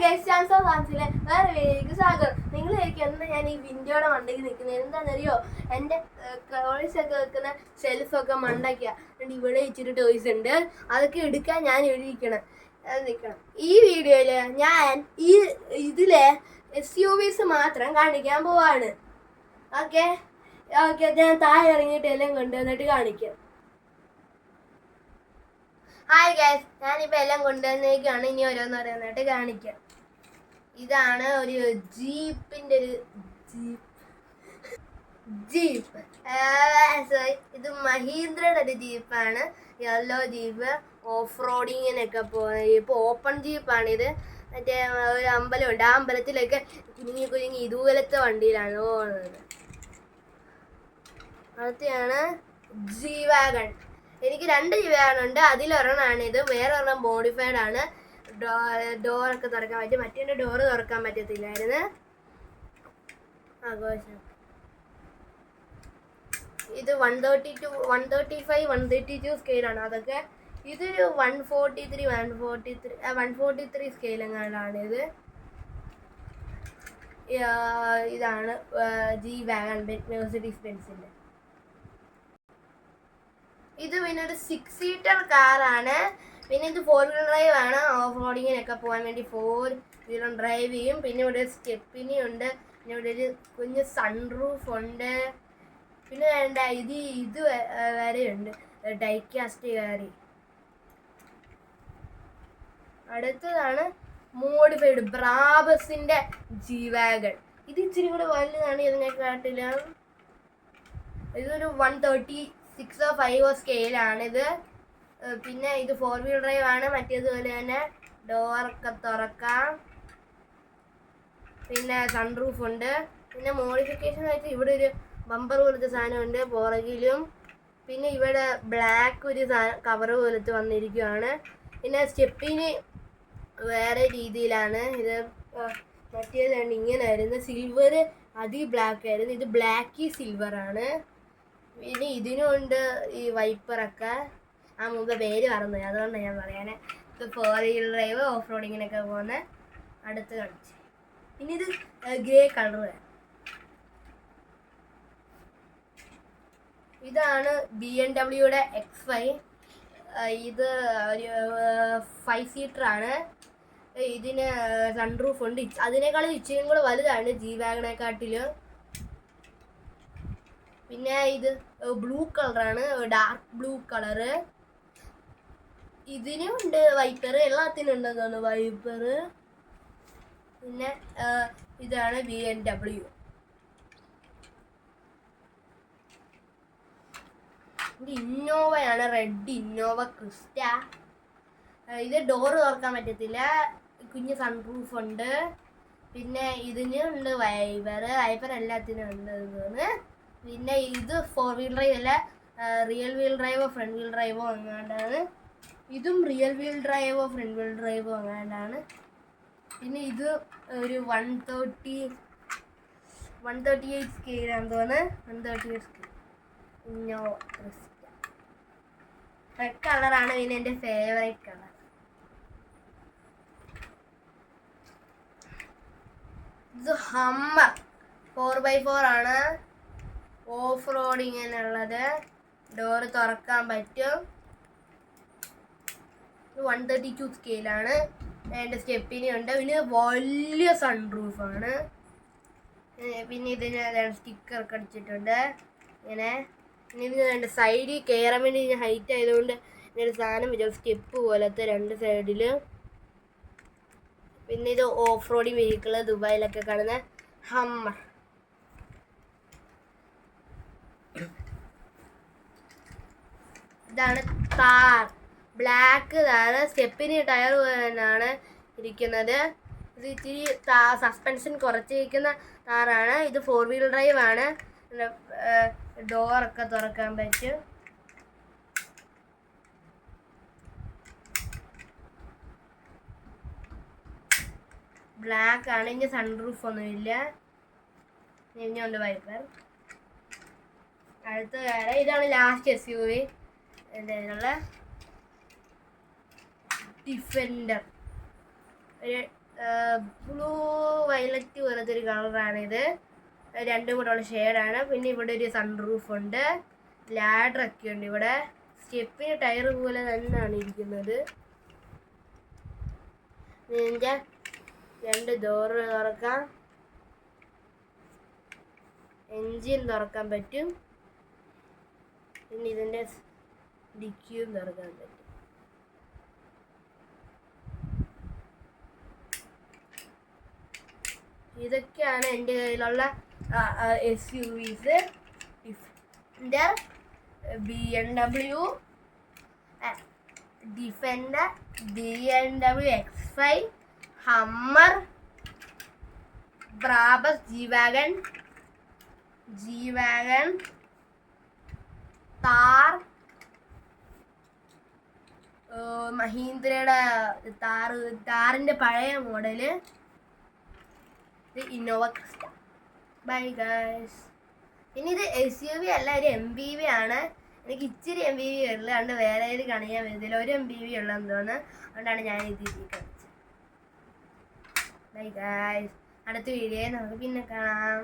Guys ചാൻസോ ഫാൻസിലെ വേറെ വീഡിയോയ്ക്ക് സ്വാഗതം. നിങ്ങൾ എന്താ ഞാൻ ഈ വിൻഡോയുടെ മണ്ടയ്ക്ക് നിൽക്കുന്നത്? എന്താണെന്നറിയോ, എൻ്റെ ടോയ്സ് ഒക്കെ വെക്കുന്ന ഷെൽഫൊക്കെ മണ്ടയ്ക്കാ. ഇവിടെ ഇച്ചിരി ടോയ്സ് ഉണ്ട്, അതൊക്കെ എടുക്കാൻ ഞാൻ എഴുതിക്കണം നിൽക്കണം. ഈ വീഡിയോയിൽ ഞാൻ ഇതിലെ SUVs മാത്രം കാണിക്കാൻ പോവാണ്. ഓക്കെ ഓക്കെ, ഞാൻ താഴെ ഇറങ്ങിയിട്ട് എല്ലാം കൊണ്ടുവന്നിട്ട് കാണിക്കാം. ഹായ് ഗൈസ്, ഞാനിപ്പോൾ എല്ലാം കൊണ്ടുവന്നേക്കാണ്. ഇനി ഓരോന്നോരോന്നായിട്ട് കാണിക്കാം. ഇതാണ് ഒരു ജീപ്പിൻ്റെ ഒരു ജീപ്പ്. ഇത് മഹീന്ദ്രയുടെ ഒരു ജീപ്പാണ്, യെല്ലോ ജീപ്പ്. ഓഫ് റോഡിങ്ങിനൊക്കെ പോകുന്ന ജീപ്പ്, ഓപ്പൺ ജീപ്പാണിത്. മറ്റേ ഒരു അമ്പലമുണ്ട്, ആ അമ്പലത്തിലൊക്കെ കുഞ്ഞി ഇതുപോലത്തെ വണ്ടിയിലാണ് പോകുന്നത്. അടുത്തെയാണ് G-Wagon. എനിക്ക് 2 G-Wagon ഉണ്ട്. അതിലൊരെണ്ണമാണ് ഇത്, വേറെ ഒരെണ്ണം മോഡിഫൈഡ് ആണ്. ഡോറൊക്കെ തുറക്കാൻ പറ്റും, മറ്റേ ഡോറ് തുറക്കാൻ പറ്റത്തില്ലായിരുന്നു. ആഘോഷം. ഇത് 132, 135, 132 സ്കെയിലാണ്. അതൊക്കെ ഇതൊരു 143 സ്കെയിൽ എങ്ങാണ്ടാണ് ഇത്. ഇതാണ് G-Wagon, മെഴ്സിഡീസ് ബെൻസിൻ്റെ. ഇത് പിന്നെ ഒരു 6 സീറ്റർ കാറാണ്. പിന്നെ ഇത് 4 വീലർ ഡ്രൈവ് ആണ്. ഓഫ് റോഡിങ്ങിനൊക്കെ പോകാൻ വേണ്ടി 4 വീലർ ഡ്രൈവ് ചെയ്യും. പിന്നെ ഇവിടെ ഒരു സ്റ്റെപ്പിനി ഉണ്ട്, പിന്നെ ഇവിടെ ഒരു കുഞ്ഞ് സൺറൂഫ് ഉണ്ട്. പിന്നെ വേണ്ട ഇത് വരെയുണ്ട്, ഡൈക്കാസ്റ്റ് കയറി. അടുത്തതാണ് മോഡിഫൈഡ് ബ്രാബസിൻ്റെ G-Wagon. ഇത് ഇച്ചിരി കൂടെ വലുതാണ് ഇതിനെക്കാട്ടിലും. ഇതൊരു 136 സ്കെയിലാണിത്. പിന്നെ ഇത് 4 വീലർ ഡ്രൈവ് ആണ്. മറ്റേതുപോലെ തന്നെ ഡോറൊക്കെ തുറക്കാം. പിന്നെ സൺറൂഫ് ഉണ്ട്. പിന്നെ മോഡിഫിക്കേഷൻ ആയിട്ട് ഇവിടെ ഒരു ബമ്പർ പോലത്തെ സാധനമുണ്ട് പുറകിലും. പിന്നെ ഇവിടെ ബ്ലാക്ക് ഒരു കവർ പോലത്തെ വന്നിരിക്കുകയാണ്. പിന്നെ സ്റ്റെപ്പിന് വേറെ രീതിയിലാണ്. ഇത് മറ്റേതാണ് ഇങ്ങനെയായിരുന്നു, സിൽവർ ബ്ലാക്ക് ആയിരുന്നു. ഇത് ബ്ലാക്ക് സിൽവറാണ്. പിന്നെ ഇതിനുണ്ട് ഈ വൈപ്പറൊക്കെ. ആ മുമ്പ് പേര് മറന്നു, അതുകൊണ്ടാണ് ഞാൻ പറയാൻ. ഇത് 4 വീലർ ഡ്രൈവ്, ഓഫ് റോഡിങ്ങിനൊക്കെ പോകുന്ന. അടുത്ത് കാണിച്ച്. പിന്നെ ഇത് ഗ്രേ കളർ. ഇതാണ് BMW X5. ഇത് ഒരു 5 സീറ്ററാണ്. ഇതിന് സൺറൂഫ് ഉണ്ട്. അതിനേക്കാളും ഇച്ചിരിയും കൂടെ വലുതാണ് G-Wagonനെക്കാട്ടിലും. പിന്നെ ഇത് ബ്ലൂ കളറാണ്, ഡാർക്ക് ബ്ലൂ കളറ്. ഇതിനും ഉണ്ട് വൈപ്പർ, എല്ലാത്തിനും ഉണ്ടെന്ന് തോന്നുന്നു വൈപ്പർ. പിന്നെ ഇതാണ് BMW. ഇത് ഇന്നോവയാണ്, റെഡ് ഇന്നോവ ക്രിസ്റ്റ. ഇത് ഡോറ് തുറക്കാൻ പറ്റത്തില്ല, കുഞ്ഞ് സൺറൂഫ് ഉണ്ട്. പിന്നെ ഇതിന് ഉണ്ട് വൈപ്പർ എല്ലാത്തിനും ഉണ്ട് തോന്നുന്നു. പിന്നെ ഇത് 4 വീലർ ഡ്രൈവ് അല്ല, റിയൽ വീൽ ഡ്രൈവോ ഫ്രണ്ട് വീൽ ഡ്രൈവോ അങ്ങാണ്ടാണ്. ഇതും റിയൽ വീൽ ഡ്രൈവോ ഫ്രണ്ട് വീൽ ഡ്രൈവോ അങ്ങാണ്ടാണ്. പിന്നെ ഇത് ഒരു 138 സ്കെയിലാണെന്ന് തോന്നുന്നു. 138 സ്കെയിൽ ഇന്നോവ ക്രിസ്റ്റ. റെഡ് കളറാണ് പിന്നെ എൻ്റെ ഫേവറേറ്റ് കളർ. ഇത് ഹമ്മർ 4x4 ആണ്. ഓഫ് റോഡിങ്ങിനുള്ളത്, ഡോറ് തുറക്കാൻ പറ്റും. 132 സ്കെയിലാണ്. അതിൻ്റെ സ്റ്റെപ്പിനി ഉണ്ട്. പിന്നെ വലിയ സൺറൂഫാണ്. പിന്നെ ഇതിന് സ്റ്റിക്കറൊക്കെ അടിച്ചിട്ടുണ്ട് ഇങ്ങനെ. പിന്നെ ഇതിന് സൈഡിൽ കയറാൻ വേണ്ടി ഹൈറ്റ് ആയതുകൊണ്ട് ഇങ്ങനെ സാധനം വരും, സ്റ്റെപ്പ് പോലത്തെ 2 സൈഡിൽ. പിന്നെ ഇത് ഓഫ് റോഡിങ് വെഹിക്കിള്, ദുബായിലൊക്കെ കാണുന്ന ഹമ്മർ. ഇതാണ് കാർ, ബ്ലാക്ക് ആണ്. സ്റ്റെപ്പിന് ടയർ പോലെ തന്നെയാണ് ഇരിക്കുന്നത്. ഇത് ഇച്ചിരി സസ്പെൻഷൻ കുറച്ചിരിക്കുന്ന കാറാണ്. ഇത് 4 വീലർ ഡ്രൈവ് ആണ്. ഡോറൊക്കെ തുറക്കാൻ പറ്റും. ബ്ലാക്ക് ആണ്. ഇനി സൺറൂഫ് ഒന്നുമില്ല. ഇനിയുണ്ട് വൈപ്പർ. അടുത്ത കാര്യം ഇതാണ് ലാസ്റ്റ് SUV. എന്തായാലുള്ള ഡിഫൻഡർ, ഒരു ബ്ലൂ വയലറ്റ് പോലത്തെ ഒരു കളറാണിത്. രണ്ടും കൂടെ ഉള്ള ഷെയ്ഡാണ്. പിന്നെ ഇവിടെ ഒരു സൺറൂഫ് ഉണ്ട്, ലാഡറൊക്കെ ഉണ്ട്. ഇവിടെ സ്റ്റെപ്പിന് ടയർ പോലെ തന്നെയാണ് ഇരിക്കുന്നത്. ഇതിൻ്റെ 2 ഡോറ് തുറക്കാം, എൻജിൻ തുറക്കാൻ പറ്റും, പിന്നെ ഇതിൻ്റെ ഡിക്കിയും തുറക്കാൻ പറ്റും. ഇതൊക്കെയാണ് എൻ്റെ കയ്യിലുള്ള SUVs. Defender, BMW, Defender, BMW X5, Hummer, Brabus, G-Wagon, Thar, മഹീന്ദ്രയുടെ താറിൻ്റെ പഴയ model, Innova Crysta. Bye guys. പിന്നെ ഇത് SUV അല്ല, ഒരു MPV ആണ്. എനിക്ക് ഇച്ചിരി MPV ഉള്ളു, അതുകൊണ്ട് വേറെ ഏത് കാണിക്കാൻ വരുന്നില്ല. ഒരു MPV ഉള്ളതെന്ന് തോന്നുന്നു, അതുകൊണ്ടാണ് ഞാൻ ഇത് കാണിച്ചത്. Bye guys. അടുത്ത വീഡിയോ നമുക്ക് പിന്നെ കാണാം.